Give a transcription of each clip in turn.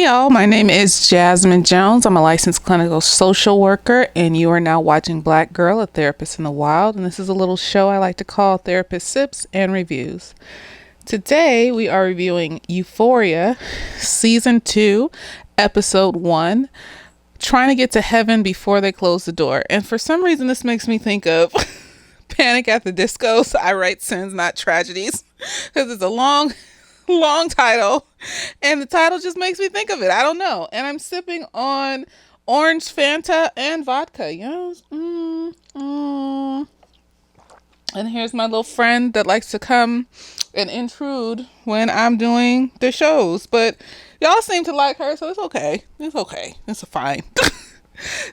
Hey y'all, my name is Jasmine Jones. I'm a licensed clinical social worker, and you are now watching Black Girl, a Therapist in the Wild. And this is a little show I like to call Therapist Sips and Reviews. Today we are reviewing Euphoria, Season 2, Episode 1, Trying to Get to Heaven Before They Close the Door. And for some reason, this makes me think of Panic at the Disco. So I write sins, not tragedies, because it's a long title, and the title just makes me think of it. I don't know. And I'm sipping on orange Fanta and vodka. Yes. And here's my little friend that likes to come and intrude when I'm doing the shows, but y'all seem to like her, so it's okay. It's fine.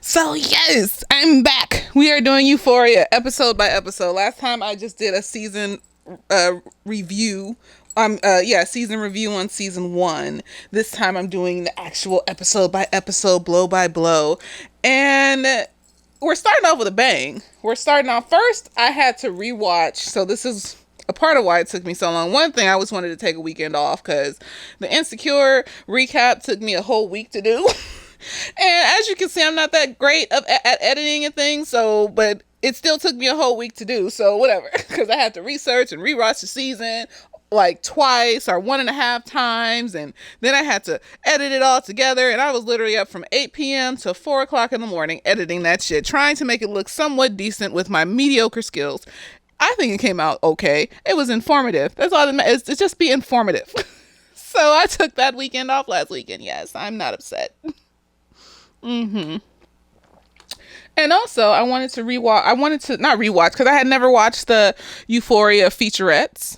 So yes, I'm back. We are doing Euphoria episode by episode. Last time I just did a season review. Season review on season 1. This time I'm doing the actual episode by episode, blow by blow. And we're starting off with a bang. We're starting off first. I had to rewatch. So this is a part of why it took me so long. One thing, I always wanted to take a weekend off because the Insecure recap took me a whole week to do. And as you can see, I'm not that great at editing and things. But it still took me a whole week to do. So whatever, because I had to research and rewatch the season like twice or 1.5 times, and then I had to edit it all together, and I was literally up from 8 p.m. to 4 o'clock in the morning editing that shit, trying to make it look somewhat decent with my mediocre skills. I think it came out okay. It was informative. That's all that matters. It's just be informative. So I took that weekend off last weekend. Yes, I'm not upset. And also, I wanted to not rewatch, because I had never watched the Euphoria featurettes.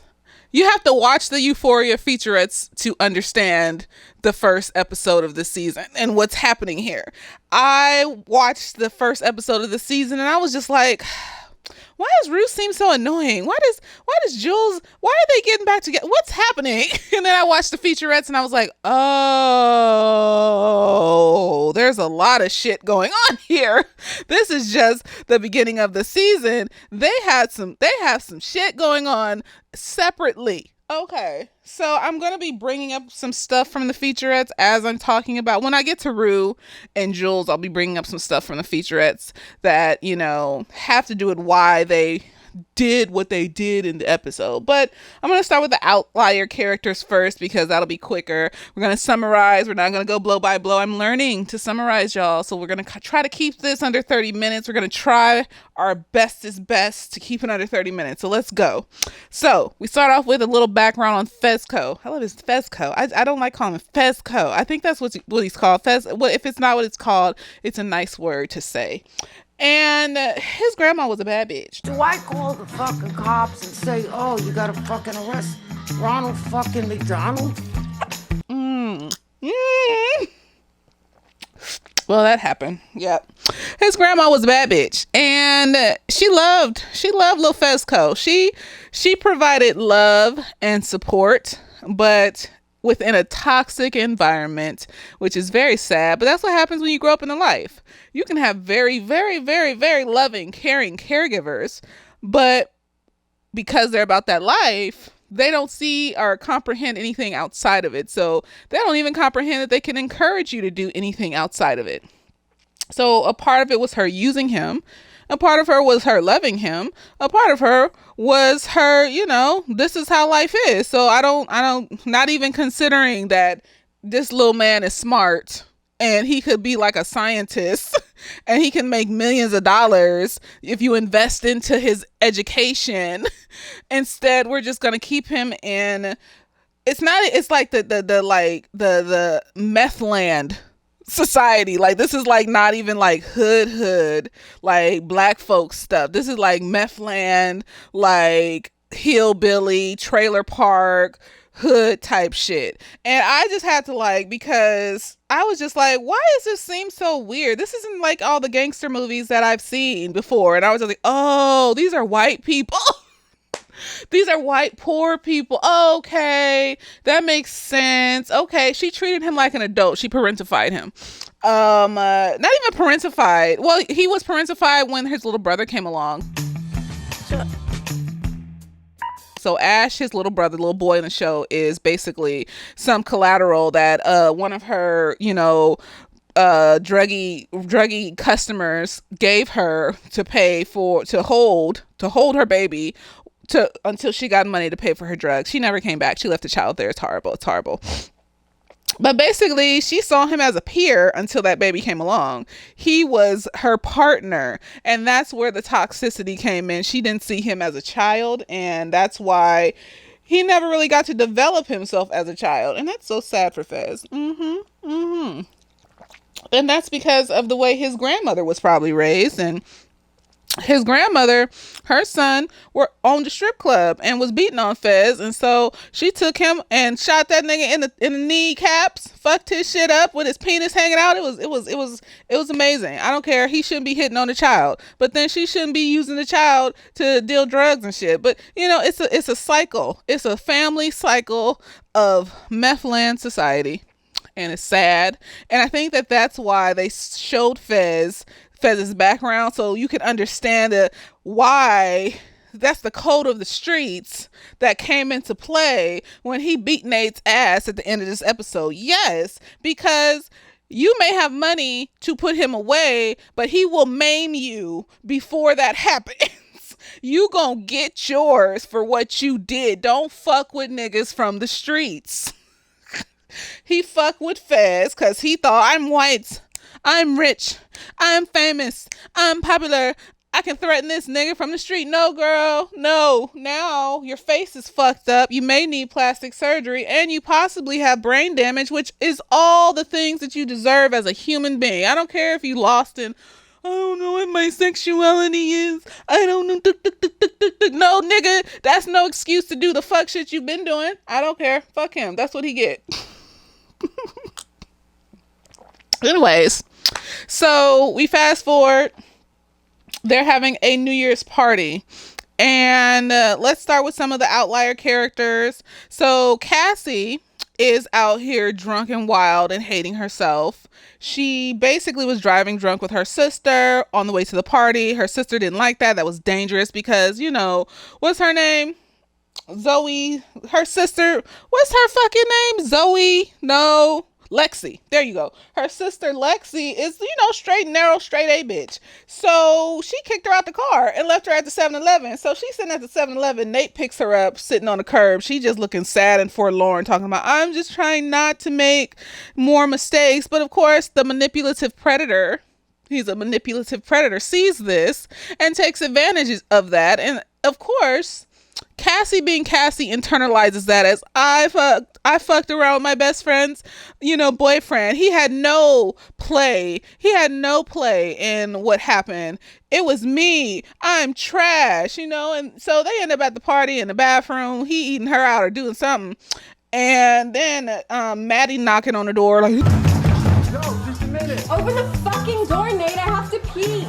You have to watch the Euphoria featurettes to understand the first episode of the season and what's happening here. I watched the first episode of the season and I was just like, why does Rue seem so annoying? Why does Jules, why are they getting back together? What's happening? And then I watched the featurettes and I was like, oh, there's a lot of shit going on here. This is just the beginning of the season. They have some shit going on separately. Okay, so I'm going to be bringing up some stuff from the featurettes as I'm talking about. When I get to Rue and Jules, I'll be bringing up some stuff from the featurettes that, have to do with why they did what they did in the episode. But I'm going to start with the outlier characters first, because that'll be quicker. We're going to summarize. We're not going to go blow by blow. I'm learning to summarize, y'all. So we're going to try to keep this under 30 minutes. We're going to try our best to keep it under 30 minutes. So let's go. So we start off with a little background on Fezco. I love his Fezco. I don't like calling him Fezco. I think that's what he's called. If it's not what it's called, it's a nice word to say. And his grandma was a bad bitch. Do I call the fucking cops and say, oh, you gotta fucking arrest Ronald fucking McDonald? Well, that happened. Yep. His grandma was a bad bitch, and she loved Lil Fezco. She provided love and support, but within a toxic environment, which is very sad, but that's what happens when you grow up in a life. You can have very, very, very, very loving, caring caregivers, but because they're about that life, they don't see or comprehend anything outside of it. So they don't even comprehend that they can encourage you to do anything outside of it. So a part of it was her using him. A part of her was her loving him. A part of her was her, this is how life is. So I don't, not even considering that this little man is smart and he could be like a scientist and he can make millions of dollars if you invest into his education. Instead, we're just going to keep him in. It's like the meth land society. Like, this is like not even like hood like black folks stuff. This is like meth land, like hillbilly trailer park hood type shit. And I just had to because I was just like, why does this seem so weird? This isn't like all the gangster movies that I've seen before. And I was just like, oh, these are white people. These are white poor people. Okay, that makes sense. Okay, she treated him like an adult. She parentified him. Not even parentified. Well, he was parentified when his little brother came along. So Ash, his little brother, little boy in the show, is basically some collateral that one of her, druggy customers gave her to pay for to hold her baby to until she got money to pay for her drugs. She never came back. She left the child there. It's horrible. It's horrible. But basically, she saw him as a peer until that baby came along. He was her partner, and that's where the toxicity came in. She didn't see him as a child, and that's why he never really got to develop himself as a child. And that's so sad for Fez. And that's because of the way his grandmother was probably raised. And his grandmother, her son, owned a strip club and was beating on Fez, and so she took him and shot that nigga in the kneecaps, fucked his shit up with his penis hanging out. It was amazing. I don't care. He shouldn't be hitting on the child, but then she shouldn't be using the child to deal drugs and shit. But it's a cycle. It's a family cycle of meth-land society, and it's sad. And I think that that's why they showed Fez's background, so you can understand why that's the code of the streets that came into play when he beat Nate's ass at the end of this episode. Yes, because you may have money to put him away, but he will maim you before that happens. You gonna get yours for what you did. Don't fuck with niggas from the streets. He fucked with Fez because he thought, I'm white, I'm rich, I'm famous, I'm popular, I can threaten this nigga from the street. No, girl, no. Now your face is fucked up. You may need plastic surgery, and you possibly have brain damage, which is all the things that you deserve as a human being. I don't care if you lost in, I don't know what my sexuality is. I don't know. No, nigga, that's no excuse to do the fuck shit you've been doing. I don't care. Fuck him. That's what he get. Anyways, so we fast forward. They're having a New Year's party. And let's start with some of the outlier characters. So Cassie is out here drunk and wild and hating herself. She basically was driving drunk with her sister on the way to the party. Her sister didn't like that. That was dangerous because, what's her name? Zoe. Her sister. What's her fucking name? Zoe? No. Lexi. There you go. Her sister Lexi is, straight, narrow, straight A bitch. So she kicked her out the car and left her at the 7-Eleven. So she's sitting at the 7-Eleven. Nate picks her up, sitting on the curb. She just looking sad and forlorn, talking about, I'm just trying not to make more mistakes. But of course, the manipulative predator, he's a manipulative predator, sees this and takes advantage of that. And of course, Cassie being Cassie internalizes that as I fucked around with my best friend's, boyfriend. He had no play. He had no play in what happened. It was me. I'm trash, and so they end up at the party in the bathroom. He eating her out or doing something. And then Maddie knocking on the door like, Yo, just a minute. Open the fucking door, Nate. I have to pee.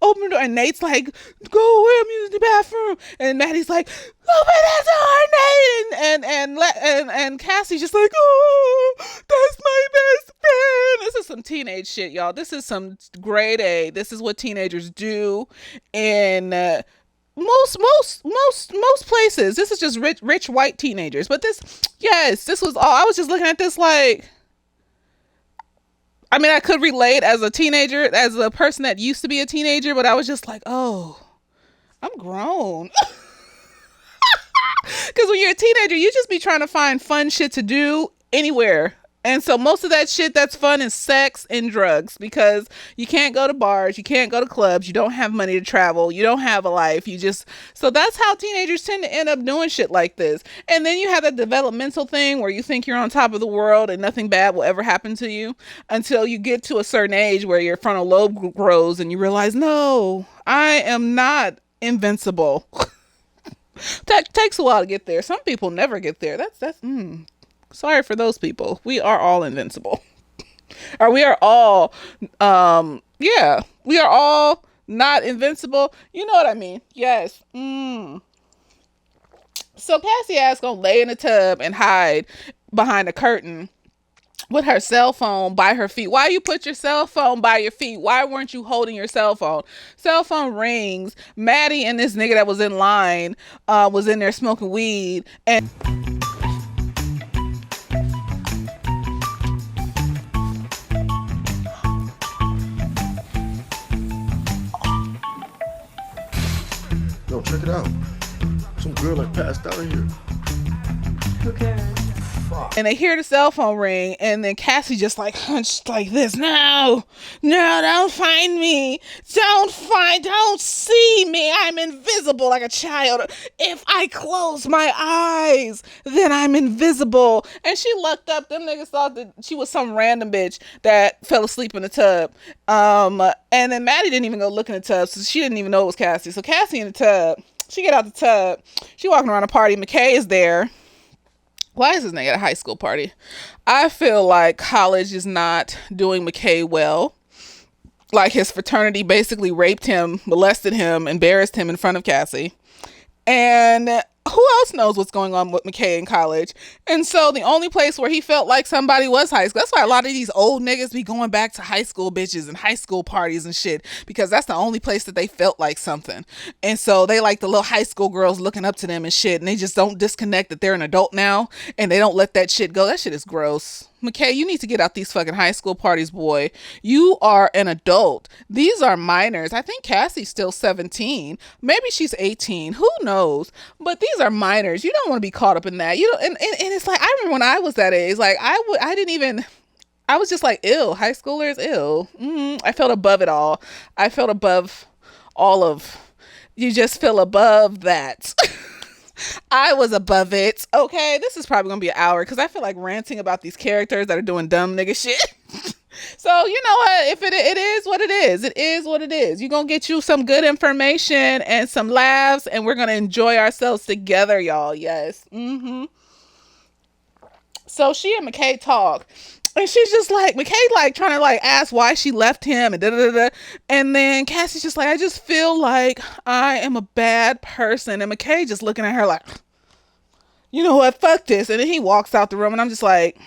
open the door, and Nate's like, go away, I'm using the bathroom, and Maddie's like, open that door, Nate, and Cassie's just like, oh, that's my best friend. This is some teenage shit, y'all. This is some grade A. This is what teenagers do in most places. This is just rich white teenagers. But this was all. I was just looking at this like, I mean, I could relate as a teenager, as a person that used to be a teenager, but I was just like, oh, I'm grown. Because when you're a teenager, you just be trying to find fun shit to do anywhere. And so most of that shit that's fun is sex and drugs, because you can't go to bars, you can't go to clubs, you don't have money to travel, you don't have a life, so that's how teenagers tend to end up doing shit like this. And then you have that developmental thing where you think you're on top of the world and nothing bad will ever happen to you until you get to a certain age where your frontal lobe grows and you realize, no, I am not invincible. Takes a while to get there. Some people never get there. Sorry for those people. We are all invincible. Or we are all, we are all not invincible. You know what I mean? Yes. So Cassie ass gonna lay in the tub and hide behind a curtain with her cell phone by her feet. Why you put your cell phone by your feet? Why weren't you holding your cell phone? Cell phone rings. Maddie and this nigga that was in line was in there smoking weed. And Yo, check it out. Some girl like passed out here. Who cares? and they hear the cell phone ring, and then Cassie just like hunched like this. No, don't find me. Don't see me. I'm invisible like a child. If I close my eyes, then I'm invisible. And she looked up. Them niggas thought that she was some random bitch that fell asleep in the tub. And then Maddie didn't even go look in the tub, so she didn't even know it was Cassie. So Cassie in the tub. She get out the tub. She walking around a party. McKay is there. Why is this nigga at a high school party? I feel like college is not doing McKay well. Like his fraternity basically raped him, molested him, embarrassed him in front of Cassie. And who else knows what's going on with McKay in college? And so the only place where he felt like somebody was high school. That's why a lot of these old niggas be going back to high school bitches and high school parties and shit, because that's the only place that they felt like something. And so they like the little high school girls looking up to them and shit, and they just don't disconnect that they're an adult now, and they don't let that shit go. That shit is gross. McKay, you need to get out these fucking high school parties, boy. You are an adult. These are minors. I think Cassie's still 17. Maybe she's 18. Who knows? But these are minors. You don't want to be caught up in that. You know, and it's like, I remember when I was that age, like I was just like, ill. High schoolers, ill. I felt above it all. I felt above all of, you just feel above that. I was above it. Okay, this is probably gonna be an hour because I feel like ranting about these characters that are doing dumb nigga shit. So you know what? If it is what it is, it is what it is. You're gonna get you some good information and some laughs, and we're gonna enjoy ourselves together, y'all. Yes. So she and McKay talk. And she's just like, McKay like trying to like ask why she left him and da da da. And then Cassie's just like, I just feel like I am a bad person. And McKay just looking at her like, you know what, fuck this. And then he walks out the room, and I'm just like,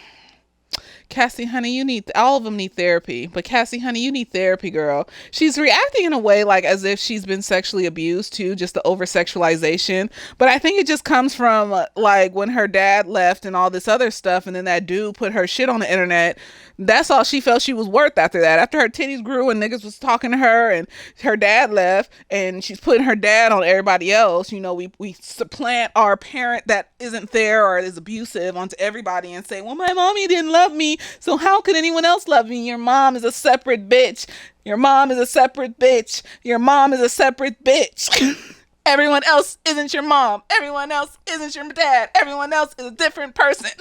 Cassie, honey, all of them need therapy. But Cassie, honey, you need therapy, girl. She's reacting in a way like as if she's been sexually abused too, just the over sexualization. But I think it just comes from like when her dad left and all this other stuff, and then that dude put her shit on the internet. That's all she felt she was worth after that. After her titties grew and niggas was talking to her and her dad left and she's putting her dad on everybody else. You know, we supplant our parent that isn't there or is abusive onto everybody and say, well, my mommy didn't love me, so how could anyone else love me? Your mom is a separate bitch. Your mom is a separate bitch. Your mom is a separate bitch. Everyone else isn't your mom. Everyone else isn't your dad. Everyone else is a different person.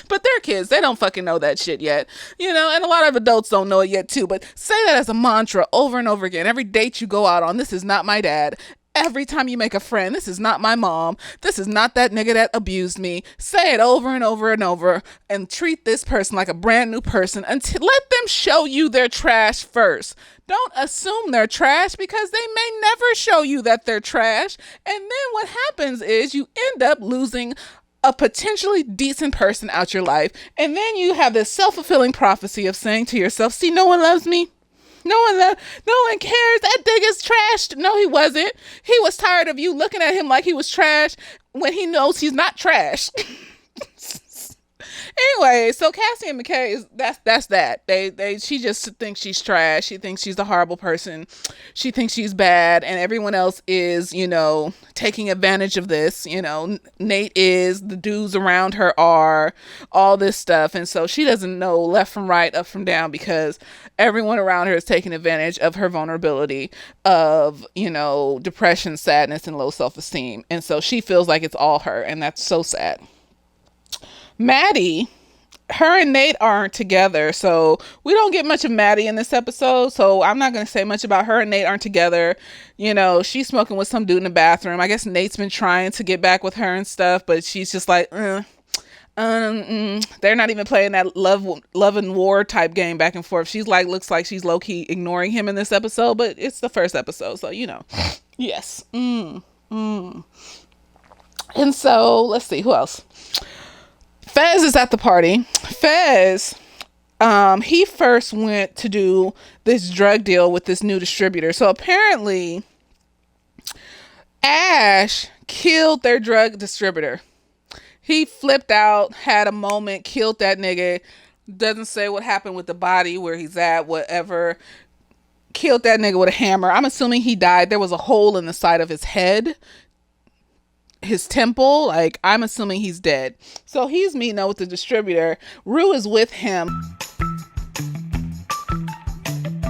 But they're kids. They don't fucking know that shit yet. You know, and a lot of adults don't know it yet too. But say that as a mantra over and over again. Every date you go out on, this is not my dad. Every time you make a friend, this is not my mom. This is not that nigga that abused me. Say it over and over and over and treat this person like a brand new person until let them show you their trash first. Don't assume they're trash because they may never show you that they're trash. And then what happens is you end up losing a potentially decent person out your life. And then you have this self-fulfilling prophecy of saying to yourself, see, no one loves me. No one cares. That nigga's trashed. No, he wasn't. He was tired of you looking at him like he was trash when he knows he's not trash. Anyway, so Cassie and McKay is that's that. She just thinks she's trash. She thinks she's a horrible person. She thinks she's bad, and everyone else is, you know, taking advantage of this. You know, Nate is, the dudes around her are, all this stuff, and so she doesn't know left from right, up from down, because everyone around her is taking advantage of her vulnerability of, you know, depression, sadness, and low self-esteem, and so she feels like it's all her, and that's so sad. Maddie, her and Nate aren't together, so we don't get much of Maddie in this episode, so I'm not going to say much about her and Nate aren't together. You know, she's smoking with some dude in the bathroom. I guess Nate's been trying to get back with her and stuff, but she's just like, they're not even playing that love and war type game back and forth. She's like, looks like she's low-key ignoring him in this episode, but it's the first episode, so, you know. Yes. And so, let's see, who else? Fez is at the party. Fez, he first went to do this drug deal with this new distributor. So apparently Ash killed their drug distributor. He flipped out, had a moment, killed that nigga. Doesn't say what happened with the body, where he's at, whatever. Killed that nigga with a hammer. I'm assuming he died. There was a hole in the side of his head, his temple. Like, I'm assuming he's dead. So he's meeting up with the distributor. Rue is with him.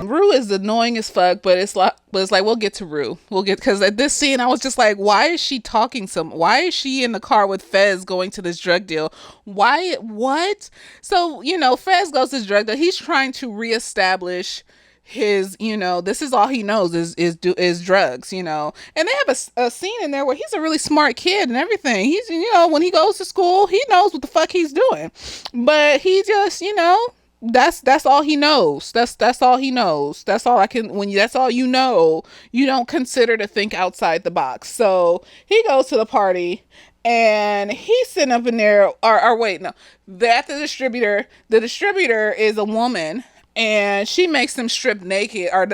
Rue is annoying as fuck, but it's like we'll get to Rue. Because at this scene I was just like, why is she why is she in the car with Fez going to this drug deal? What? So, Fez goes to this drug deal. He's trying to reestablish his, this is all he knows is drugs, and they have a scene in there where he's a really smart kid and everything. He's, when he goes to school, he knows what the fuck he's doing, but he just, that's all he knows. That's all he knows. That's all that's all you know, you don't consider to think outside the box. So he goes to the party and he's sitting up in there, or wait, no, that's the distributor. The distributor is a woman, and she makes them strip naked, or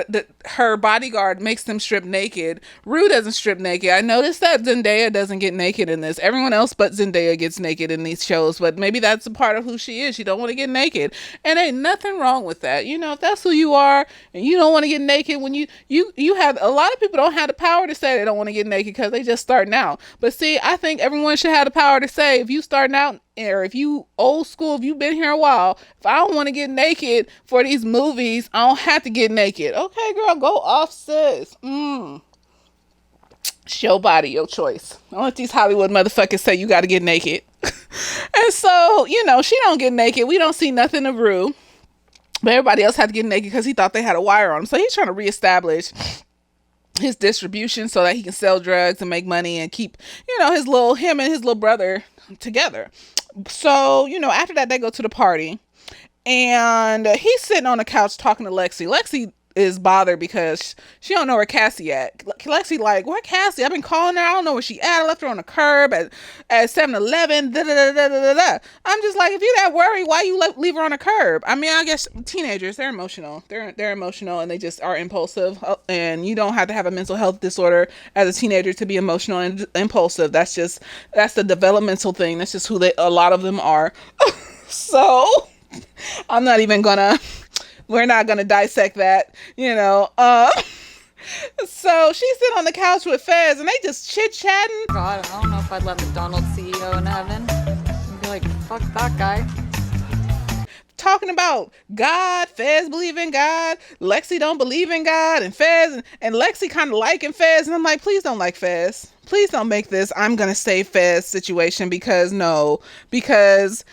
her bodyguard makes them strip naked. Rue doesn't strip naked. I noticed that Zendaya doesn't get naked in this. Everyone else but Zendaya gets naked in these shows, but maybe that's a part of who she is. She don't want to get naked, and ain't nothing wrong with that. If that's who you are and you don't want to get naked, when you have, a lot of people don't have the power to say they don't want to get naked because they just starting out. But see, I think everyone should have the power to say, if you starting out, or if you old school, if you've been here a while, if I don't want to get naked for these movies, I don't have to get naked. Okay, girl, go off, sis. It's your body, your choice. Don't let these Hollywood motherfuckers say you got to get naked. And so, she don't get naked. We don't see nothing of Rue, but everybody else had to get naked because he thought they had a wire on him. So he's trying to reestablish his distribution so that he can sell drugs and make money and keep, him and his little brother together. So, after that, they go to the party, and he's sitting on the couch talking to Lexi. Lexi is bothered because she don't know where Cassie at. Lexi like, where Cassie? I've been calling her. I don't know where she at. I left her on the curb at 7-Eleven. I'm just like, if you're that worried, why you leave her on the curb? I mean, I guess teenagers, they're emotional. They're emotional, and they just are impulsive. And you don't have to have a mental health disorder as a teenager to be emotional and impulsive. That's the developmental thing. That's just who a lot of them are. So we're not gonna dissect that, So she's sitting on the couch with Fez, and they just chit-chatting. God, I don't know if I'd let McDonald's CEO in heaven. I'd be like, fuck that guy. Talking about God, Fez believe in God, Lexi don't believe in God, and Fez and Lexi kind of liking Fez, and I'm like, please don't like Fez. Please don't make this I'm gonna save Fez situation, because no, Fez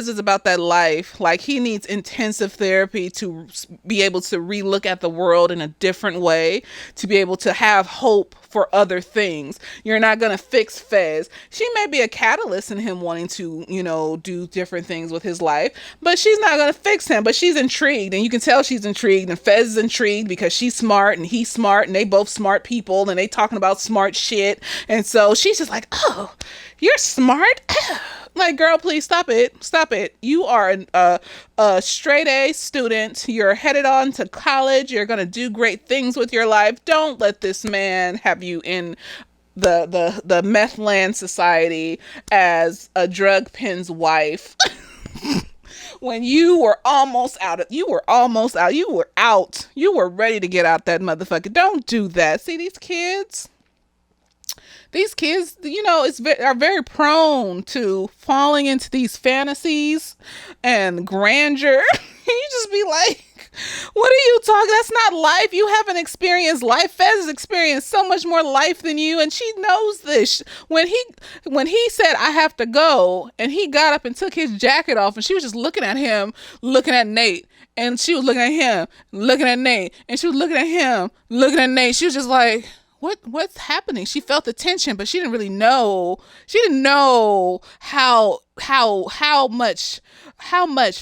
is about that life. Like, he needs intensive therapy to be able to relook at the world in a different way, to be able to have hope for other things. You're not going to fix Fez. She may be a catalyst in him wanting to, do different things with his life, but she's not going to fix him. But she's intrigued, and you can tell she's intrigued, and Fez is intrigued because she's smart and he's smart, and they both smart people, and they talking about smart shit. And so she's just like, oh, you're smart? Like, girl, please stop it. You are a straight A student. You're headed on to college. You're going to do great things with your life. Don't let this man have you in the meth land society as a drug pin's wife. When you were almost out. You were out. You were ready to get out that motherfucker. Don't do that. See, these kids, are very prone to falling into these fantasies and grandeur. You just be like, what are you talking? That's not life. You haven't experienced life. Fez has experienced so much more life than you, and she knows this. When he said, I have to go, and he got up and took his jacket off, and she was just looking at him, looking at Nate, and she was looking at him, looking at Nate, and she was looking at him, looking at Nate. She was just like, what's happening? She felt the tension, but she didn't really know. She didn't know how much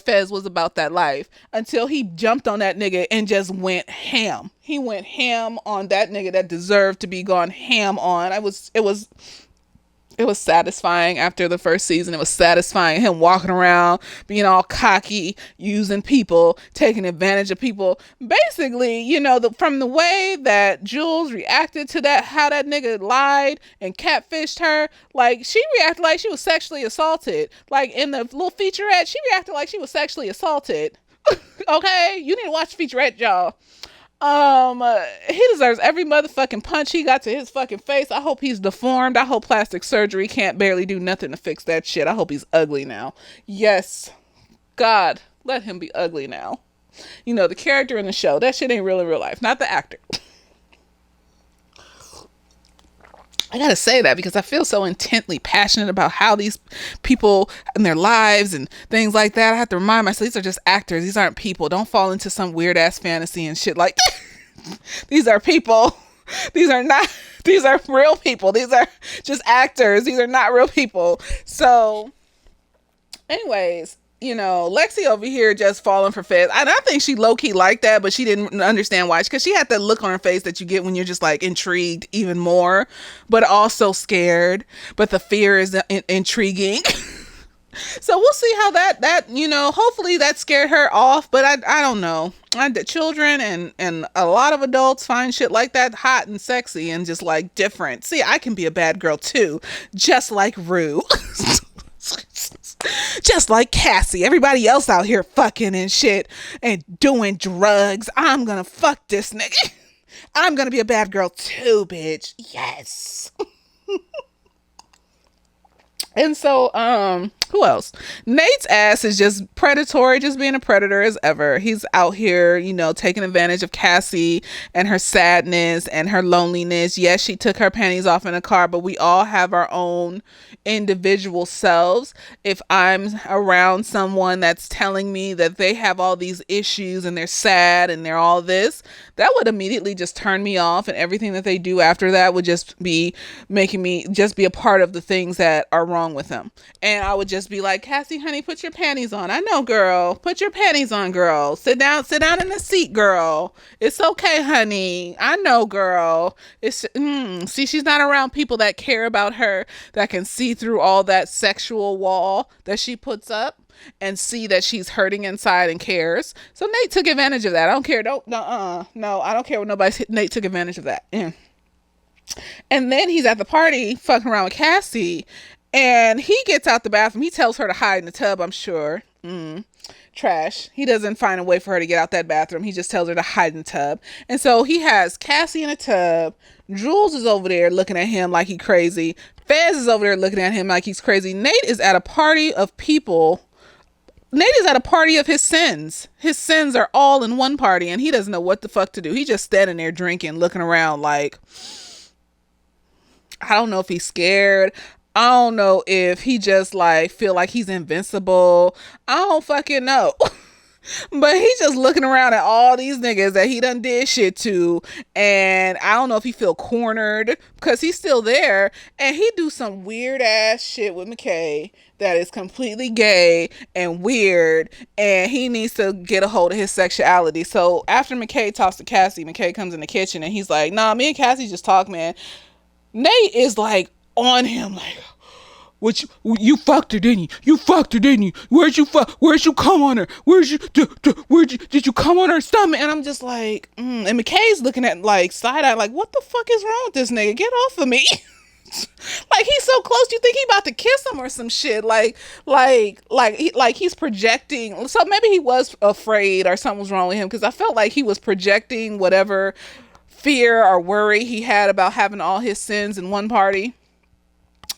Fez was about that life until he jumped on that nigga and just went ham. He went ham on that nigga that deserved to be gone ham on. It was It was satisfying after the first season. It was satisfying him walking around, being all cocky, using people, taking advantage of people. Basically, from the way that Jules reacted to that, how that nigga lied and catfished her, like, she reacted like she was sexually assaulted. Like, in the little featurette, she reacted like she was sexually assaulted. Okay? You need to watch the featurette, y'all. He deserves every motherfucking punch he got to his fucking face. I hope he's deformed. I hope plastic surgery can't barely do nothing to fix that shit. I hope he's ugly now. Yes. God, let him be ugly now. The character in the show, that shit ain't real in real life. Not the actor. I gotta say that because I feel so intently passionate about how these people and their lives and things like that. I have to remind myself, these are just actors. These aren't people. Don't fall into some weird ass fantasy and shit like that. These are people. These are real people. These are just actors. These are not real people. So anyways, Lexi over here just falling for Fez. And I think she low-key liked that, but she didn't understand why. Because she had that look on her face that you get when you're just like intrigued even more, but also scared. But the fear is intriguing. So we'll see how that hopefully that scared her off. But I don't know. Children and a lot of adults find shit like that hot and sexy and just like different. See, I can be a bad girl too, just like Rue. Just like Cassie. Everybody else out here fucking and shit and doing drugs. I'm gonna fuck this nigga. I'm gonna be a bad girl too, bitch. Yes. And so, who else? Nate's ass is just predatory, just being a predator as ever. He's out here, taking advantage of Cassie and her sadness and her loneliness. Yes, she took her panties off in a car, but we all have our own individual selves. If I'm around someone that's telling me that they have all these issues and they're sad and they're all this, that would immediately just turn me off, and everything that they do after that would just be making me just be a part of the things that are wrong with them. And I would just be like, Cassie, honey, put your panties on. I know, girl. Put your panties on, girl. Sit down in the seat, girl. It's okay, honey. I know, girl. It's see, she's not around people that care about her, that can see through all that sexual wall that she puts up and see that she's hurting inside and cares. So Nate took advantage of that. I don't care. No, I don't care what nobody's. Nate took advantage of that. And then he's at the party fucking around with Cassie, and he gets out the bathroom. He tells her to hide in the tub, I'm sure. Trash. He doesn't find a way for her to get out that bathroom. He just tells her to hide in the tub. And so he has Cassie in a tub. Jules is over there looking at him like he's crazy. Fez is over there looking at him like he's crazy. Nate is at a party of people. Nate is at a party of his sins. His sins are all in one party, and he doesn't know what the fuck to do. He's just standing there drinking, looking around like, I don't know if he's scared. I don't know if he just like feel like he's invincible. I don't fucking know. But he's just looking around at all these niggas that he done did shit to, and I don't know if he feel cornered because he's still there, and he do some weird ass shit with McKay that is completely gay and weird, and he needs to get a hold of his sexuality. So after McKay talks to Cassie, McKay comes in the kitchen and he's like, nah, me and Cassie just talk, man. Nate is like on him like, what you fucked her, didn't you? You fucked her, didn't you? Where'd you come on her? Did you come on her stomach? And I'm just like, and McKay's looking at like side eye, like, what the fuck is wrong with this nigga? Get off of me. Like, he's so close. You think he about to kiss him or some shit? Like he's projecting. So maybe he was afraid or something was wrong with him, because I felt like he was projecting whatever fear or worry he had about having all his sins in one party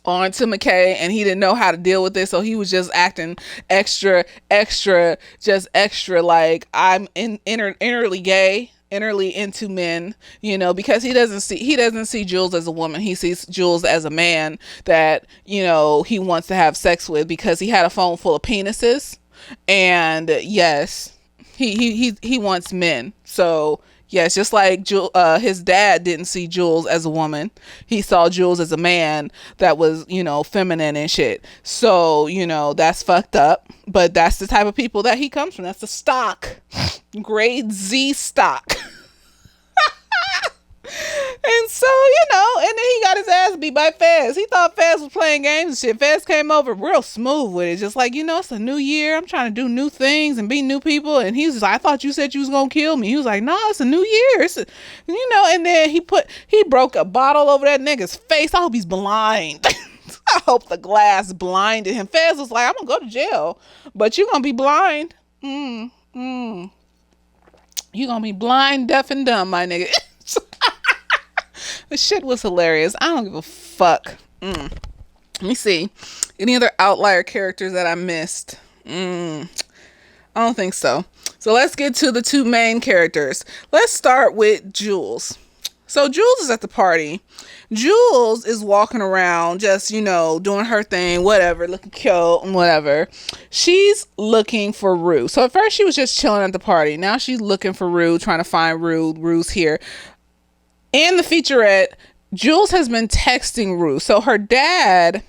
onto McKay, and he didn't know how to deal with it, so he was just acting extra like, I'm innerly gay, innerly into men, because he doesn't see Jules as a woman. He sees Jules as a man that he wants to have sex with, because he had a phone full of penises, and yes, he wants men. So yes, just like his dad didn't see Jules as a woman. He saw Jules as a man that was, feminine and shit. So, that's fucked up. But that's the type of people that he comes from. That's the stock. Grade Z stock. And so, and then he got his ass beat by Fez. He thought Fez was playing games and shit. Fez came over real smooth with it. Just like, it's a new year. I'm trying to do new things and meet new people. And he was just like, I thought you said you was going to kill me. He was like, no, it's a new year. And then he broke a bottle over that nigga's face. I hope he's blind. I hope the glass blinded him. Fez was like, I'm going to go to jail, but you're going to be blind. You're going to be blind, deaf, and dumb, my nigga. The shit was hilarious. I don't give a fuck. Let me see. Any other outlier characters that I missed? I don't think so. So let's get to the two main characters. Let's start with Jules. So Jules is at the party. Jules is walking around just, doing her thing, whatever, looking cute and whatever. She's looking for Rue. So at first she was just chilling at the party. Now she's looking for Rue, trying to find Rue. Rue's here. In the featurette, Jules has been texting Rue. So her dad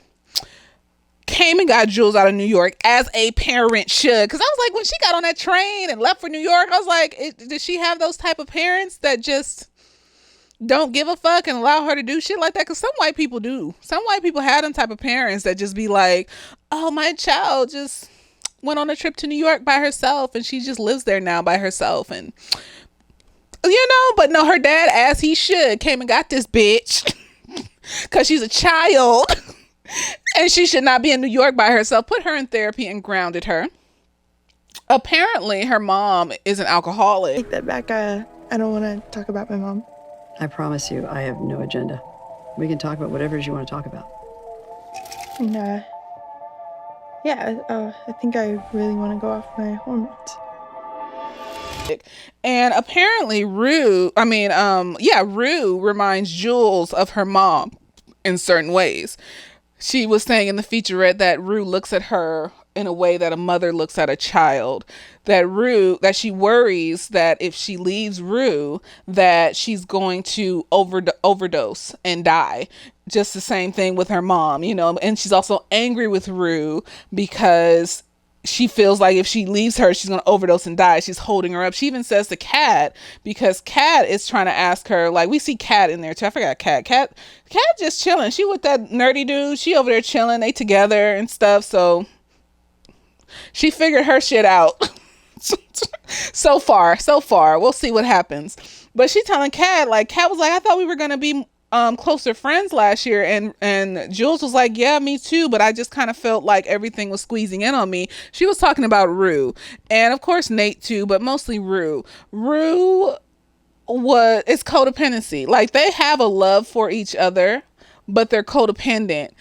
came and got Jules out of New York as a parent should. Because I was like, when she got on that train and left for New York, I was like, did she have those type of parents that just don't give a fuck and allow her to do shit like that? Because some white people do. Some white people had them type of parents that just be like, oh, my child just went on a trip to New York by herself and she just lives there now by herself. And but no, her dad, as he should, came and got this bitch because she's a child and she should not be in New York by herself, put her in therapy and grounded her. Apparently her mom is an alcoholic. Take that back. I don't want to talk about my mom. I promise you, I have no agenda. We can talk about whatever it is you want to talk about. And, I think I really want to go off my hormones. And apparently Rue reminds Jules of her mom in certain ways. She was saying in the featurette that Rue looks at her in a way that a mother looks at a child. That she worries that if she leaves Rue, that she's going to overdose and die. Just the same thing with her mom, and she's also angry with Rue because she feels like if she leaves her, she's going to overdose and die. She's holding her up. She even says to Kat, because Kat is trying to ask her, like, we see Kat in there too. I forgot Kat. Kat just chilling. She with that nerdy dude. She over there chilling. They together and stuff. So she figured her shit out. So far. We'll see what happens. But she telling Kat was like, I thought we were going to be closer friends last year, and Jules was like, yeah, me too, but I just kind of felt like everything was squeezing in on me. She was talking about Rue, and of course Nate too, but mostly Rue. It's codependency. Like, they have a love for each other, but they're codependent.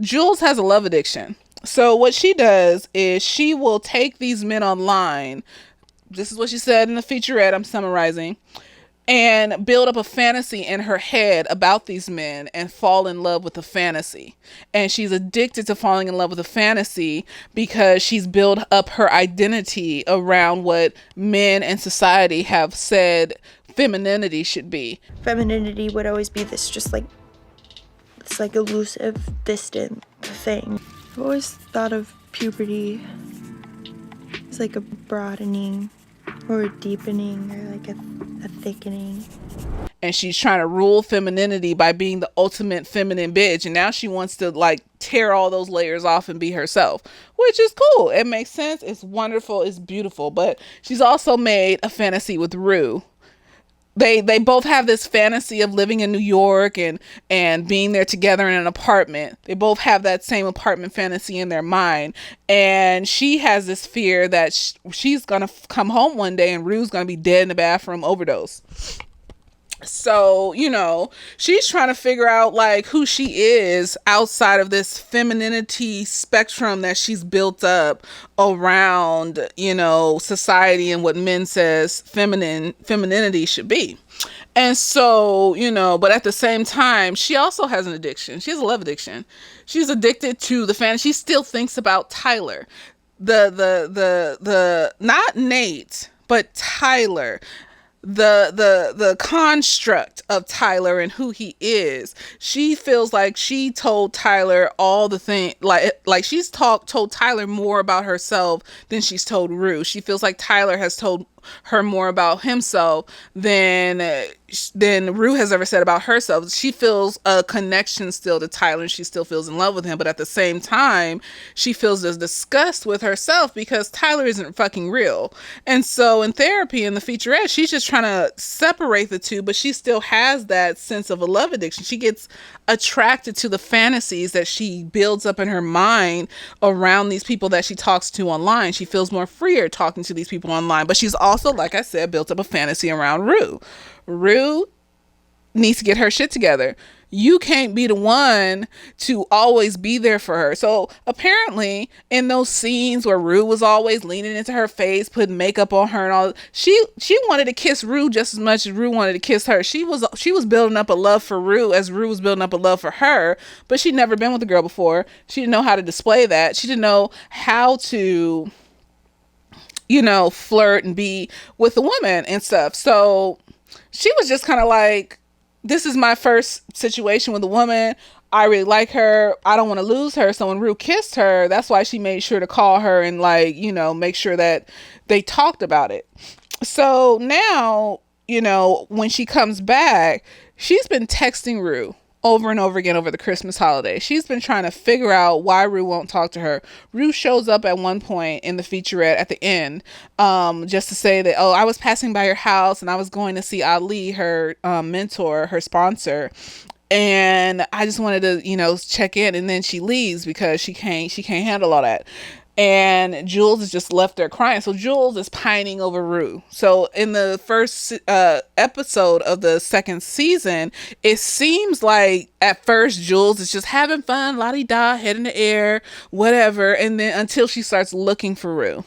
Jules has a love addiction. So what she does is she will take these men online. This is what she said in the featurette, I'm summarizing, and build up a fantasy in her head about these men and fall in love with the fantasy. And she's addicted to falling in love with the fantasy because she's built up her identity around what men and society have said femininity should be. Femininity would always be this elusive, distant thing. I've always thought of puberty as like a broadening or a deepening or like a thickening. And she's trying to rule femininity by being the ultimate feminine bitch. And now she wants to tear all those layers off and be herself, which is cool. It makes sense. It's wonderful. It's beautiful. But she's also made a fantasy with Rue. They both have this fantasy of living in New York and being there together in an apartment. They both have that same apartment fantasy in their mind. And she has this fear that she's going to come home one day and Rue's going to be dead in the bathroom overdose. So, she's trying to figure out who she is outside of this femininity spectrum that she's built up around, society and what men says femininity should be. And so, but at the same time, she also has an addiction. She has a love addiction. She's addicted to the fantasy. She still thinks about Tyler, the not Nate, but Tyler. The construct of Tyler and who he is. She feels like she told Tyler all the things, she's told Tyler more about herself than she's told Rue. She feels like Tyler has told her more about himself than Rue has ever said about herself. She feels a connection still to Tyler, and she still feels in love with him, but at the same time she feels this disgust with herself because Tyler isn't fucking real. And so in therapy, in the featurette, she's just trying to separate the two, but she still has that sense of a love addiction. She gets attracted to the fantasies that she builds up in her mind around these people that she talks to online. She feels more freer talking to these people online, but she's also, like I said, built up a fantasy around Rue. Rue needs to get her shit together. You can't be the one to always be there for her. So apparently in those scenes where Rue was always leaning into her face, putting makeup on her and all, she wanted to kiss Rue just as much as Rue wanted to kiss her. She was building up a love for Rue as Rue was building up a love for her, but she'd never been with a girl before. She didn't know how to display that. She didn't know how to, flirt and be with a woman and stuff. So she was just kind of like, this is my first situation with a woman. I really like her. I don't want to lose her. So when Rue kissed her, that's why she made sure to call her and make sure that they talked about it. So now, when she comes back, she's been texting Rue over and over again over the Christmas holiday. She's been trying to figure out why Rue won't talk to her. Rue shows up at one point in the featurette at the end, just to say that, I was passing by your house and I was going to see Ali, her mentor, her sponsor, and I just wanted to, check in. And then she leaves because she can't handle all that. And Jules is just left there crying. So Jules is pining over Rue. So in the first episode of the second season, it seems like at first Jules is just having fun, la-di-da, head in the air, whatever. And then until she starts looking for Rue.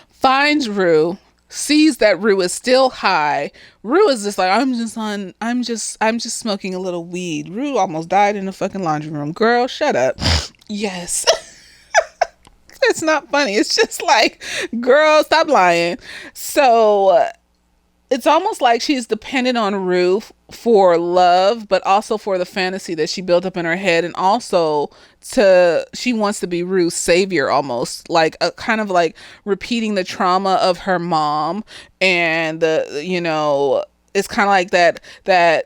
Finds Rue, sees that Rue is still high. Rue is just like, I'm just smoking a little weed. Rue almost died in the fucking laundry room. Girl, shut up. Yes. It's not funny. It's just like, girl, stop lying. So it's almost like she's dependent on Rue for love, but also for the fantasy that she built up in her head. And also she wants to be Rue's savior, almost like a kind of like repeating the trauma of her mom. And it's kind of like that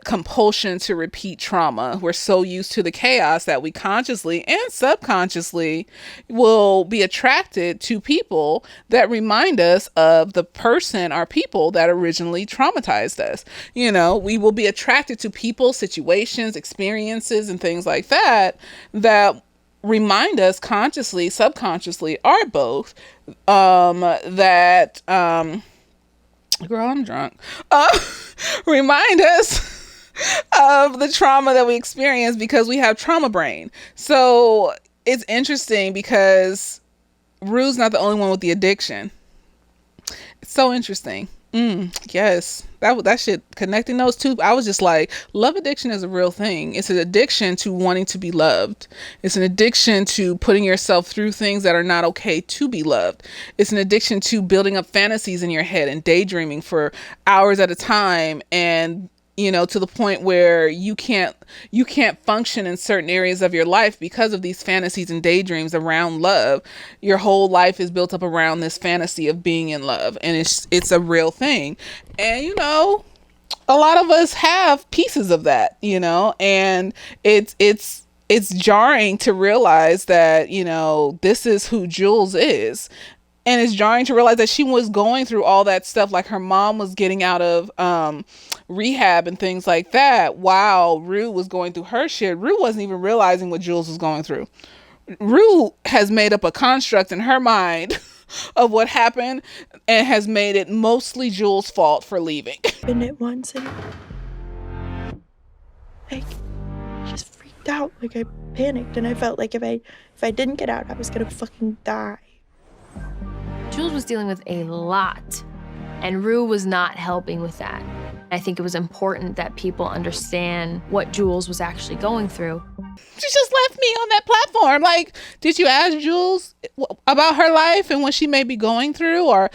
compulsion to repeat trauma. We're so used to the chaos that we consciously and subconsciously will be attracted to people that remind us of the person or people that originally traumatized us. We will be attracted to people, situations, experiences, and things like that remind us consciously, subconsciously, or both, girl, I'm drunk. Remind us of the trauma that we experience because we have trauma brain. So it's interesting because Rue's not the only one with the addiction. It's so interesting. Yes, that shit, connecting those two, I was just like, love addiction is a real thing. It's an addiction to wanting to be loved. It's an addiction to putting yourself through things that are not okay to be loved. It's an addiction to building up fantasies in your head and daydreaming for hours at a time, and to the point where you can't function in certain areas of your life because of these fantasies and daydreams around love. Your whole life is built up around this fantasy of being in love, and it's a real thing. And a lot of us have pieces of that, and it's jarring to realize that, this is who Jules is. And it's jarring to realize that she was going through all that stuff, like her mom was getting out of rehab and things like that while Rue was going through her shit. Rue wasn't even realizing what Jules was going through. Rue has made up a construct in her mind of what happened and has made it mostly Jules' fault for leaving. Been it once and I just freaked out. Like I panicked and I felt like if I didn't get out, I was gonna fucking die. Jules was dealing with a lot, and Rue was not helping with that. I think it was important that people understand what Jules was actually going through. She just left me on that platform. Like, did you ask Jules about her life and what she may be going through? Or,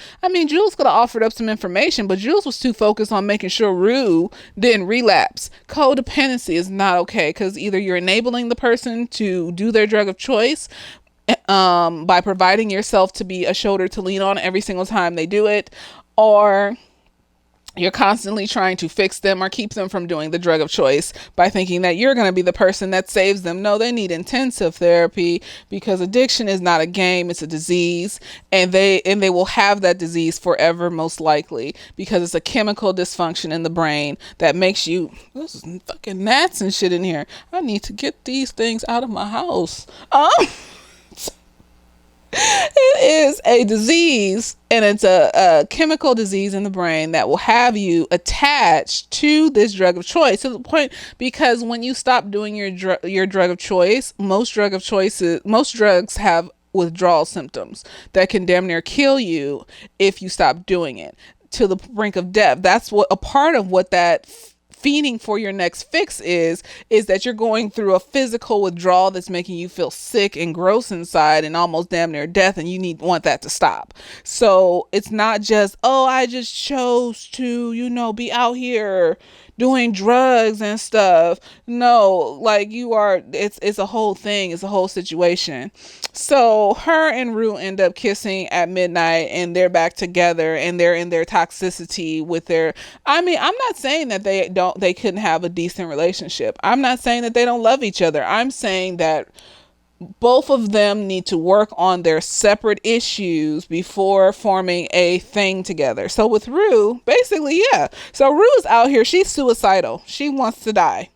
Jules could have offered up some information, but Jules was too focused on making sure Rue didn't relapse. Codependency is not okay, because either you're enabling the person to do their drug of choice, by providing yourself to be a shoulder to lean on every single time they do it, or you're constantly trying to fix them or keep them from doing the drug of choice by thinking that you're going to be the person that saves them. No, they need intensive therapy, because addiction is not a game, it's a disease, and they will have that disease forever, most likely, because it's a chemical dysfunction in the brain that makes you, this is fucking gnats and shit in here. I need to get these things out of my house. It is a disease, and it's a chemical disease in the brain that will have you attached to this drug of choice, to the point, because when you stop doing your drug of choice, most drugs have withdrawal symptoms that can damn near kill you if you stop doing it, to the brink of death. That's what a part of what that fiending for your next fix is that you're going through a physical withdrawal that's making you feel sick and gross inside and almost damn near death, and you want that to stop. So it's not just, oh, I just chose to, be out here doing drugs and stuff. No, like it's a whole thing. It's a whole situation. So her and Rue end up kissing at midnight, and they're back together, and they're in their toxicity with I'm not saying that they couldn't have a decent relationship. I'm not saying that they don't love each other. I'm saying that both of them need to work on their separate issues before forming a thing together. So with Rue, basically, yeah. So Rue's out here. She's suicidal. She wants to die.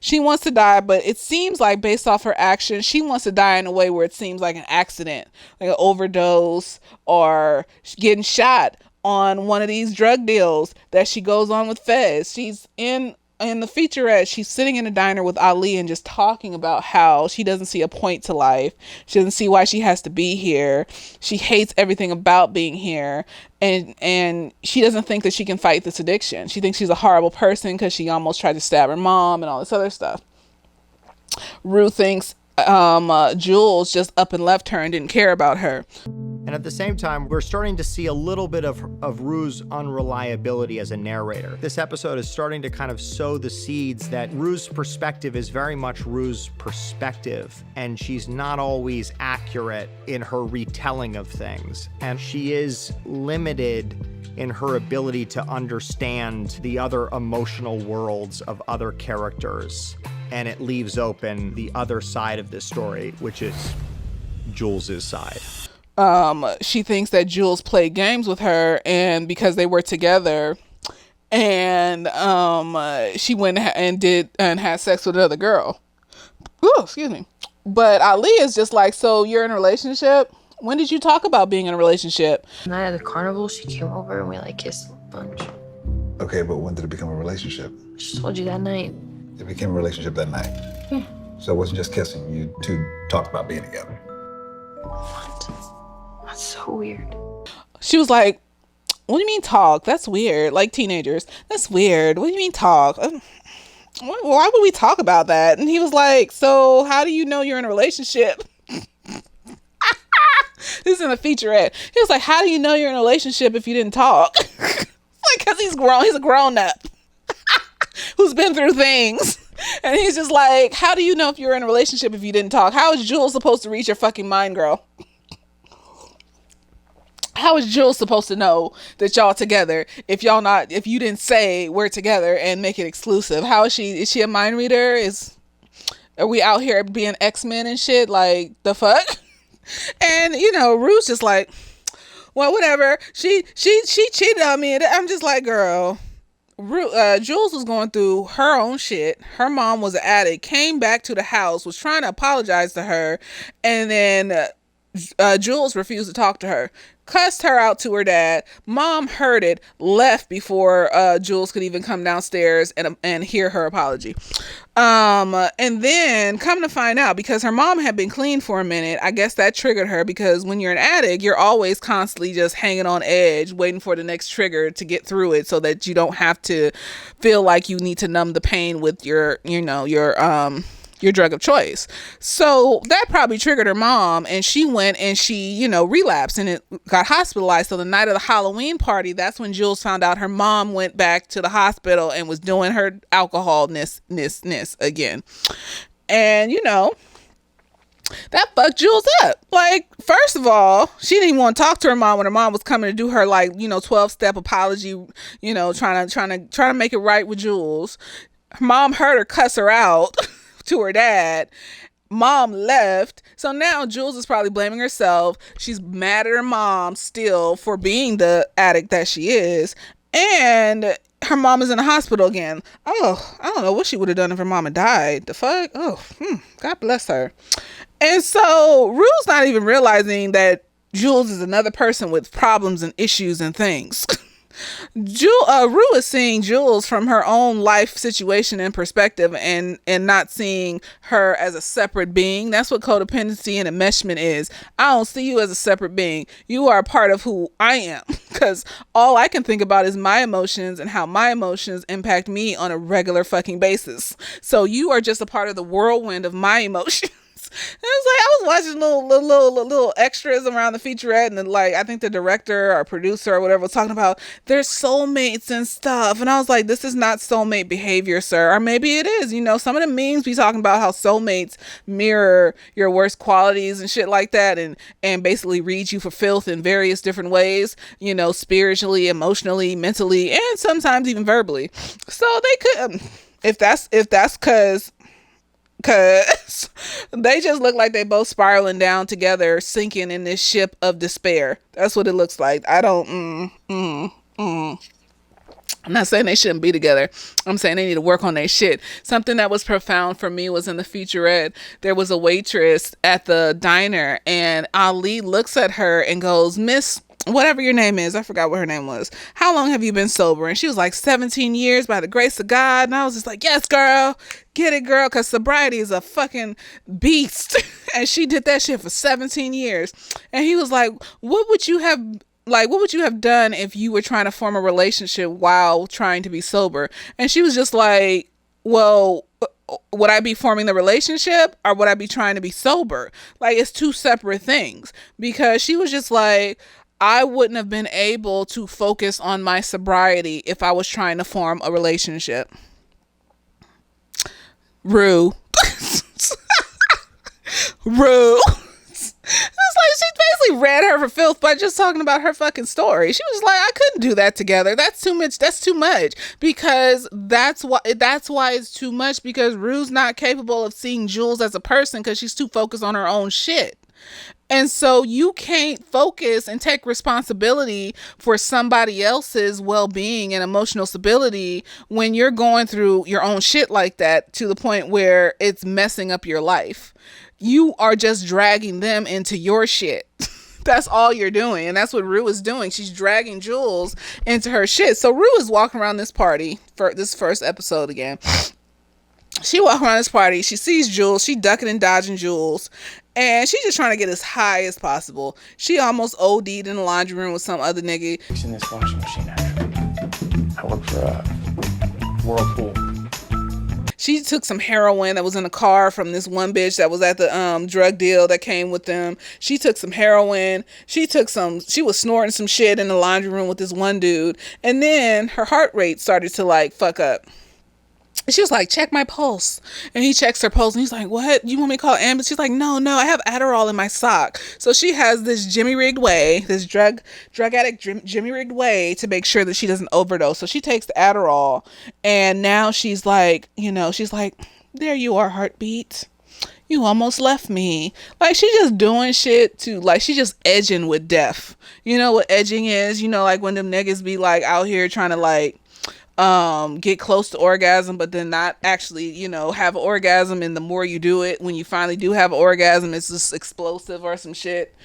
But it seems like, based off her actions, she wants to die in a way where it seems like an accident, like an overdose, or getting shot on one of these drug deals that she goes on with Fez. She's in the featurette, she's sitting in a diner with Ali and just talking about how she doesn't see a point to life. She doesn't see why she has to be here. She hates everything about being here. And she doesn't think that she can fight this addiction. She thinks she's a horrible person because she almost tried to stab her mom and all this other stuff. Rue thinks Jules just up and left her and didn't care about her. And at the same time, we're starting to see a little bit of Rue's unreliability as a narrator. This episode is starting to kind of sow the seeds that Rue's perspective is very much Rue's perspective, and she's not always accurate in her retelling of things. And she is limited in her ability to understand the other emotional worlds of other characters. And it leaves open the other side of this story, which is Jules's side. She thinks that Jules played games with her, and because they were together, and she went and had sex with another girl. Oh, excuse me. But Ali is just like, so you're in a relationship? When did you talk about being in a relationship? Night at the carnival, she came over and we kissed a bunch. Okay, but when did it become a relationship? She told you that night. It became a relationship that night. Yeah. So it wasn't just kissing. You two talked about being together. What? That's so weird. She was like, what do you mean talk? That's weird. Like teenagers. That's weird. What do you mean talk? Why would we talk about that? And he was like, so how do you know you're in a relationship? This is in a featurette. He was like, how do you know you're in a relationship if you didn't talk? Like, because he's grown. He's a grown up who's been through things. And he's just like, how do you know if you're in a relationship if you didn't talk? How is Jules supposed to read your fucking mind, girl? How is Jules supposed to know that y'all together if you didn't say we're together and make it exclusive? How is she? Is she a mind reader? Are we out here being X-Men and shit? Like, the fuck? And Rue's just like, well, whatever. She cheated on me. And I'm just like, girl. Jules was going through her own shit. Her mom was an addict, came back to the house, was trying to apologize to her, and then Jules refused to talk to her, cussed her out to her dad. Mom heard it, left before Jules could even come downstairs and hear her apology. And then come to find out, because her mom had been clean for a minute, I guess that triggered her, because when you're an addict, you're always constantly just hanging on edge, waiting for the next trigger to get through it so that you don't have to feel like you need to numb the pain with your drug of choice. So that probably triggered her mom, and she went and she, relapsed and it got hospitalized. So the night of the Halloween party, that's when Jules found out her mom went back to the hospital and was doing her alcoholness again. And, that fucked Jules up. Like, first of all, she didn't even want to talk to her mom when her mom was coming to do her, like, 12-step apology, trying to make it right with Jules. Her mom heard her cuss her out to her dad. Mom left. So now Jules is probably blaming herself. She's mad at her mom still for being the addict that she is. And her mom is in the hospital again. Oh, I don't know what she would have done if her mama died. The fuck? Oh, God bless her. And so Rue's not even realizing that Jules is another person with problems and issues and things. Rue is seeing Jules from her own life situation and perspective, and not seeing her as a separate being. That's what codependency and enmeshment is. I don't see you as a separate being. You are a part of who I am, because all I can think about is my emotions and how my emotions impact me on a regular fucking basis. So you are just a part of the whirlwind of my emotions. And it was like, I was watching little extras around the featurette, and then, like, I think the director or producer or whatever was talking about their soulmates and stuff, and I was like, this is not soulmate behavior, sir. Or maybe it is. Some of the memes be talking about how soulmates mirror your worst qualities and shit like that, and basically read you for filth in various different ways, spiritually, emotionally, mentally, and sometimes even verbally. So they could, if that's cause they just look like they both spiraling down together, sinking in this ship of despair. That's what it looks like. I don't I'm not saying they shouldn't be together. I'm saying they need to work on their shit. Something that was profound for me was in the featurette. There was a waitress at the diner, and Ali looks at her and goes, "Miss, whatever your name is," I forgot what her name was, "how long have you been sober?" And she was like, 17 years by the grace of God. And I was just like, yes, girl, get it, girl, because sobriety is a fucking beast. And she did that shit for 17 years. And he was like, what would you have done if you were trying to form a relationship while trying to be sober? And she was just like, well, would I be forming the relationship, or would I be trying to be sober? Like, it's two separate things. Because she was just like, I wouldn't have been able to focus on my sobriety if I was trying to form a relationship. Rue. Rue. It's like she basically read her for filth by just talking about her fucking story. She was like, I couldn't do that together. That's too much. That's too much. Because that's why it's too much, because Rue's not capable of seeing Jules as a person because she's too focused on her own shit. And so you can't focus and take responsibility for somebody else's well-being and emotional stability when you're going through your own shit like that, to the point where it's messing up your life. You are just dragging them into your shit. That's all you're doing. And that's what Rue is doing. She's dragging Jules into her shit. So Rue is walking around this party for this first episode again. She walks around this party. She sees Jules. She ducking and dodging Jules. And she's just trying to get as high as possible. She almost OD'd in the laundry room with some other nigga. Fixing this washing machine, actually. I work for Whirlpool. She took some heroin that was in a car from this one bitch that was at the drug deal that came with them. She took some heroin. She was snorting some shit in the laundry room with this one dude. And then her heart rate started to like fuck up. She was like, check my pulse. And he checks her pulse, and he's like, what? You want me to call ambulance? She's like, no, I have Adderall in my sock. So she has this jimmy-rigged way, this drug addict jimmy-rigged way to make sure that she doesn't overdose. So she takes the Adderall, and now she's like, there you are, heartbeat. You almost left me. Like, she just doing shit to, like, she just edging with death. You know what edging is? Like when them niggas be like out here trying to like, get close to orgasm, but then not actually, have an orgasm. And the more you do it, when you finally do have an orgasm, it's just explosive or some shit.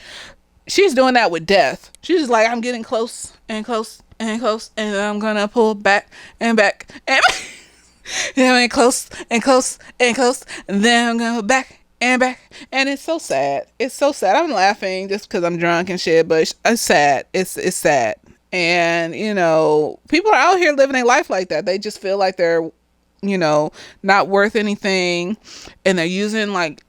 She's doing that with death. She's just like, I'm getting close and close and close, and I'm gonna pull back and back and then close and close and close, and then I'm gonna go back and back. And it's so sad. It's so sad. I'm laughing just because I'm drunk and shit, but it's sad. It's sad. And, people are out here living their life like that. They just feel like they're, not worth anything. And they're using like,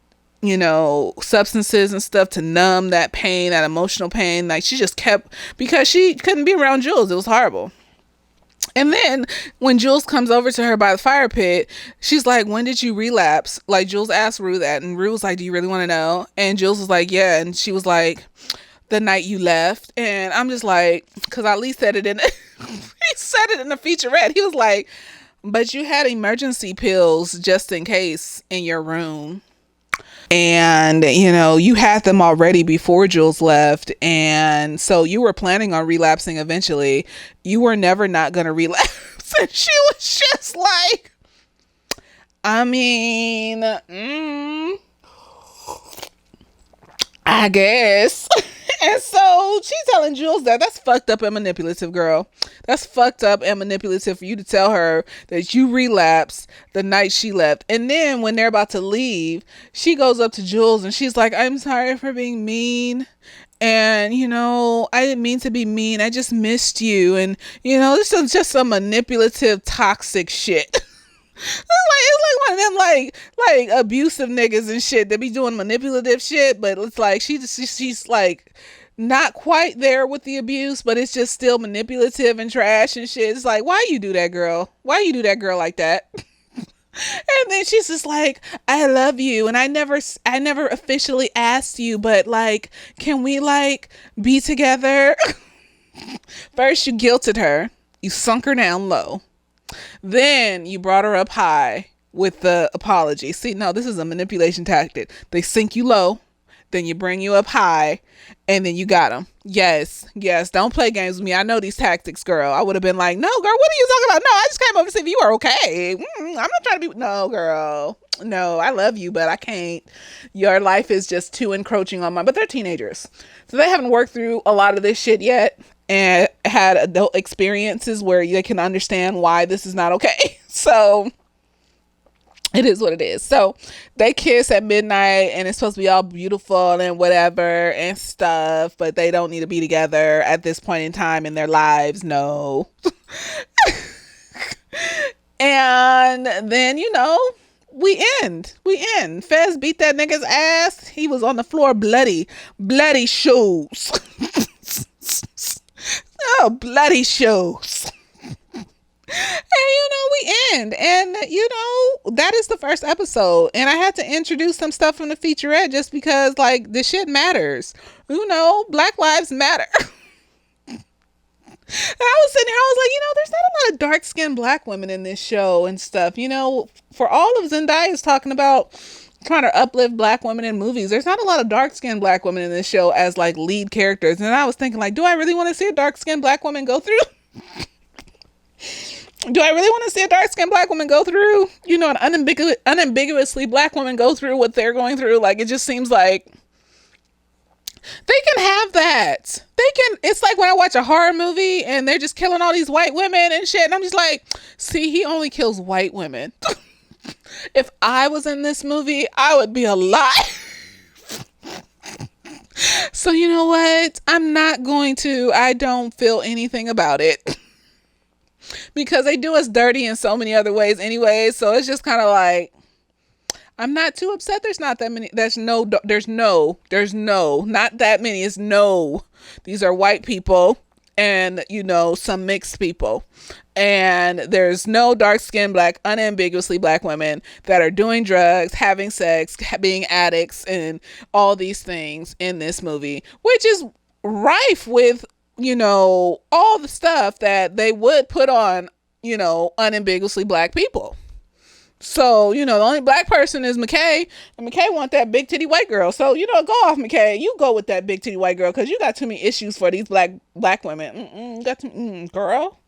substances and stuff to numb that pain, that emotional pain. Like, she just kept, because she couldn't be around Jules. It was horrible. And then when Jules comes over to her by the fire pit, she's like, when did you relapse? Like, Jules asked Rue that, and Rue was like, do you really want to know? And Jules was like, yeah. And she was like, the night you left. And I'm just like, because Ali said it in he said it in the featurette. He was like, but you had emergency pills just in case in your room. And, you know, you had them already before Jules left. And so you were planning on relapsing eventually. You were never not going to relapse. And she was just like, I mean, I guess. And so she's telling Jules that's fucked up and manipulative, girl. That's fucked up and manipulative for you to tell her that you relapsed the night she left. And then when they're about to leave, she goes up to Jules and she's like, I'm sorry for being mean. And, you know, I didn't mean to be mean. I just missed you. And, you know, this is just some manipulative, toxic shit. It's like one of them like abusive niggas and shit that be doing manipulative shit, but it's like she's like not quite there with the abuse, but it's just still manipulative and trash and shit. It's like, why you do that, girl? Why you do that, girl, like that? And then she's just like, I love you, and I never officially asked you, but like, can we like be together? First you guilted her, you sunk her down low. Then you brought her up high with the apology. See, no, this is a manipulation tactic. They sink you low, then you bring you up high, and then you got them. Yes. Don't play games with me. I know these tactics, girl. I would have been like, no, girl, what are you talking about? No, I just came over to see if you were okay. I'm not trying to be. No, girl. No, I love you, but I can't. Your life is just too encroaching on mine. But they're teenagers, so they haven't worked through a lot of this shit yet and had adult experiences where they can understand why this is not okay. So it is what it is. So they kiss at midnight and it's supposed to be all beautiful and whatever and stuff, but they don't need to be together at this point in time in their lives. No. And then, you know, we end. Fez beat that nigga's ass. He was on the floor bloody shoes. Oh, bloody shows. And you know, we end, and you know, that is the first episode, and I had to introduce some stuff from the featurette just because like the shit matters. You know, Black Lives Matter. And I was sitting here, I was like, you know, there's not a lot of dark-skinned Black women in this show and stuff. You know, for all of Zendaya's talking about trying to uplift Black women in movies, there's not a lot of dark-skinned Black women in this show as like lead characters. And I was thinking like, do I really want to see a dark-skinned Black woman go through? Do I really want to see a dark-skinned Black woman go through, you know, an unambiguously Black woman go through what they're going through? Like, it just seems like they can have that. It's like when I watch a horror movie and they're just killing all these white women and shit. And I'm just like, see, he only kills white women. If I was in this movie, I would be alive. So you know what? I don't feel anything about it. Because they do us dirty in so many other ways anyway. So it's just kind of like, I'm not too upset. There's not that many. Not that many. It's no. These are white people and, you know, some mixed people. And there's no dark-skinned Black, unambiguously Black women that are doing drugs, having sex, being addicts, and all these things in this movie, which is rife with, you know, all the stuff that they would put on, you know, unambiguously Black people. So, you know, the only Black person is McKay, and McKay want that big titty white girl. So, you know, go off, McKay. You go with that big titty white girl, because you got too many issues for these black women. Girl.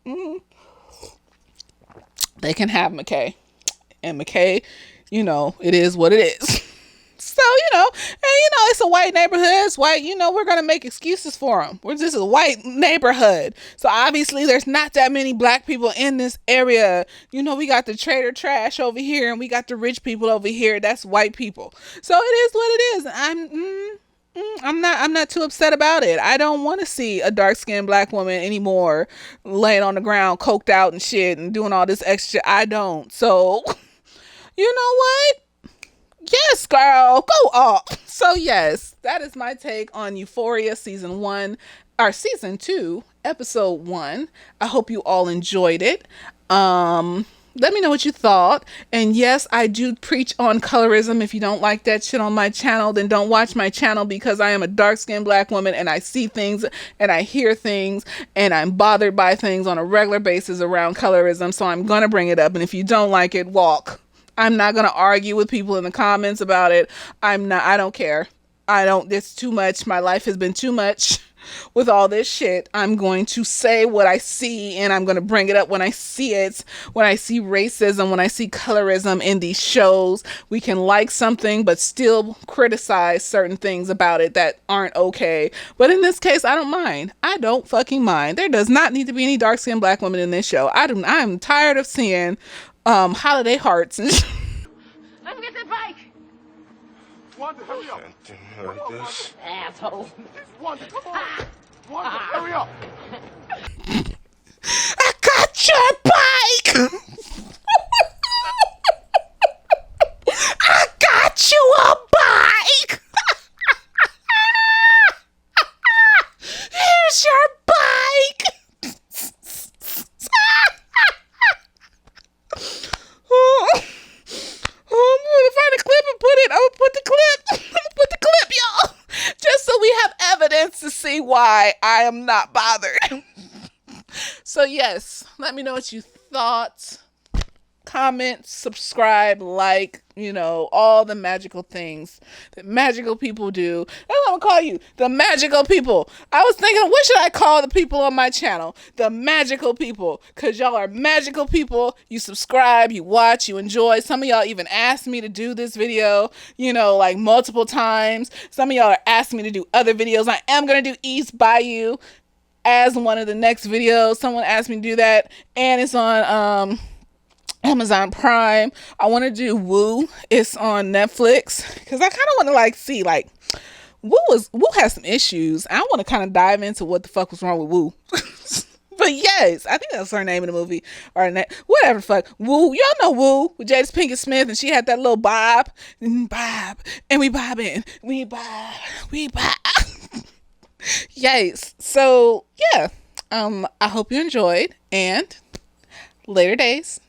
They can have McKay. And McKay, you know, it is what it is. So, you know, and you know, it's a white neighborhood. It's white, you know, we're going to make excuses for them. This is a white neighborhood. So obviously there's not that many Black people in this area. You know, we got the trader trash over here and we got the rich people over here. That's white people. So it is what it is. I'm not too upset about it. I don't want to see a dark-skinned Black woman anymore laying on the ground, coked out and shit and doing all this extra. I don't. So, you know what? Yes, girl, go off. So yes, that is my take on Euphoria season 2, episode 1. I hope you all enjoyed it. Let me know what you thought. And yes, I do preach on colorism. If you don't like that shit on my channel, then don't watch my channel, because I am a dark-skinned black woman and I see things and I hear things and I'm bothered by things on a regular basis around colorism. So I'm going to bring it up. And if you don't like it, walk. I'm not going to argue with people in the comments about it. I don't care. It's too much. My life has been too much with all this shit. I'm going to say what I see, and I'm going to bring it up when I see it. When I see racism, when I see colorism in these shows, we can like something but still criticize certain things about it that aren't okay. But in this case, I don't mind. I don't fucking mind. There does not need to be any dark-skinned black women in this show. I'm tired of seeing holiday hearts and Let me get that bike! Wanda, hurry up. Like this. Asshole. Wanda, come on. Wanda, hurry up. I got your bike! I got you a bike! Here's your bike! I'm gonna find a clip and put it. I'm gonna put the clip, y'all. Just so we have evidence to see why I am not bothered. So yes, let me know what you thought. Comment, subscribe, like, all the magical things that magical people do. That's what I'm gonna call you, the magical people. I was thinking, what should I call the people on my channel? The magical people, because y'all are magical people. You subscribe, you watch, you enjoy. Some of y'all even asked me to do this video, like multiple times. Some of y'all are asking me to do other videos. I am gonna do East Bayou as one of the next videos. Someone asked me to do that, and it's on Amazon Prime. I want to do Woo. It's on Netflix, because I kind of want to see Woo has some issues. I want to kind of dive into what the fuck was wrong with Woo. But yes, I think that's her name in the movie, or whatever the fuck. Woo, y'all know Woo with Jada Pinkett Smith, and she had that little bob, and we bobbing, we bob. Yes. So yeah, I hope you enjoyed, and later days.